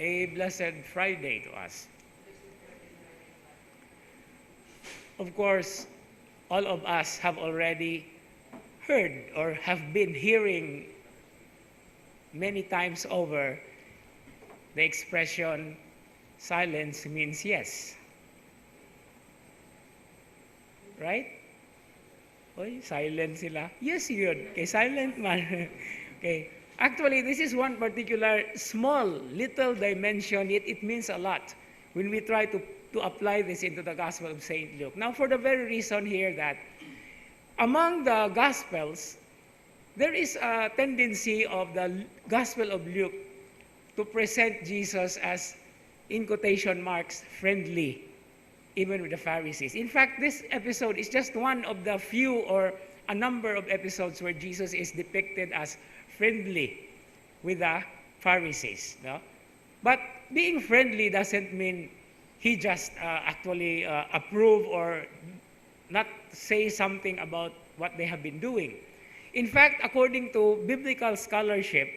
A blessed Friday to us. Of course, all of us have already heard or have been hearing many times over the expression, silence means yes. Right? Oy, silent sila. Yes, yun. Okay, silent man. Okay. Actually, this is one particular small, little dimension, yet it means a lot when we try to apply this into the Gospel of St. Luke. Now, for the very reason here that among the Gospels, there is a tendency of the Gospel of Luke to present Jesus as, in quotation marks, friendly, even with the Pharisees. In fact, this episode is just one of the few or a number of episodes where Jesus is depicted as friendly with the Pharisees. No? But being friendly doesn't mean he just actually approve or not say something about what they have been doing. In fact, according to biblical scholarship,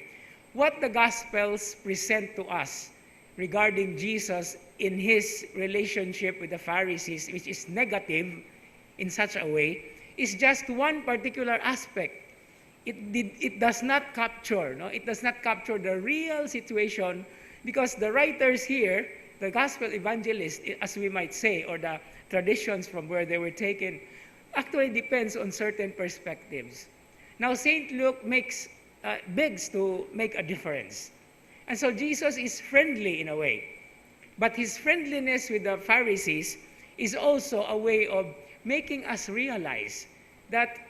what the Gospels present to us regarding Jesus in his relationship with the Pharisees, which is negative in such a way, is just one particular aspect. It does not capture, no? It does not capture the real situation, because the writers here, the gospel evangelists, as we might say, or the traditions from where they were taken, actually depends on certain perspectives. Now, St. Luke begs to make a difference. And so Jesus is friendly in a way. But his friendliness with the Pharisees is also a way of making us realize that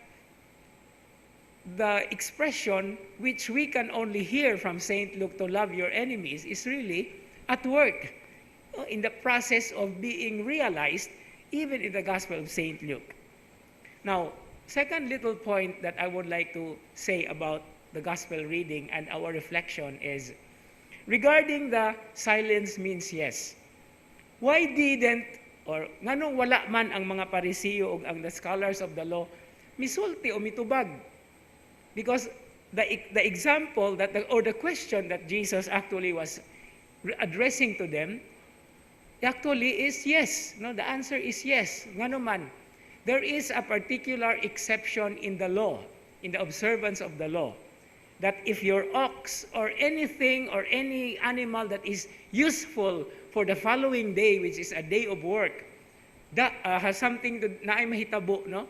the expression which we can only hear from St. Luke, to love your enemies, is really at work in the process of being realized even in the Gospel of St. Luke. Now, second little point that I would like to say about the Gospel reading and our reflection is regarding the silence means yes. Why didn't, or nganong wala man ang mga Parisiyo o ang the scholars of the law misulti o mitubag? Because the example that or the question that Jesus actually was addressing to them actually is yes. No, the answer is yes. Ngano man, there is a particular exception in the law, in the observance of the law, that if your ox or anything or any animal that is useful for the following day, which is a day of work, that has something to na ay mahitabo, no,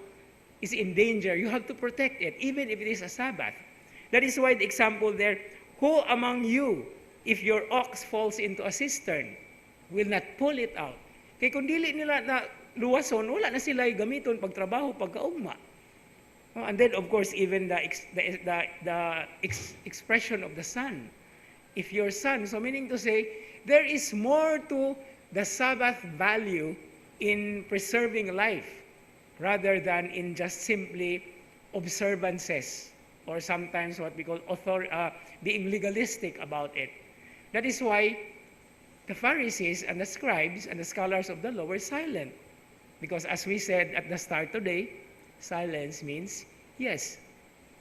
is in danger, you have to protect it, even if it is a Sabbath. That is why the example there, who among you, if your ox falls into a cistern, will not pull it out? Kaya kung dili nila na luwason, wala na sila gamiton pagtrabaho, pagkaugma. And then, of course, even the expression of the sun. If your son, so meaning to say, there is more to the Sabbath value in preserving life rather than in just simply observances or sometimes what we call being legalistic about it. That is why the Pharisees and the scribes and the scholars of the law were silent. Because as we said at the start today, silence means yes.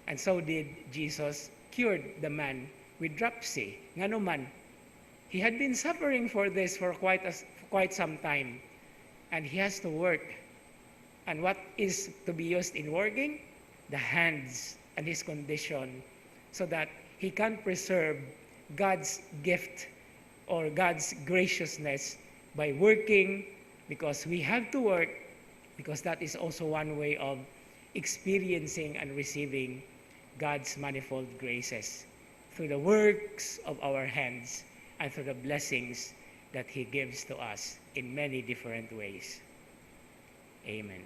And so did Jesus cured the man with dropsy. Ngano man, he had been suffering for this for quite some time. And he has to work. And what is to be used in working? The hands and his condition, so that he can preserve God's gift or God's graciousness by working, because we have to work, because that is also one way of experiencing and receiving God's manifold graces through the works of our hands and through the blessings that he gives to us in many different ways. Amen.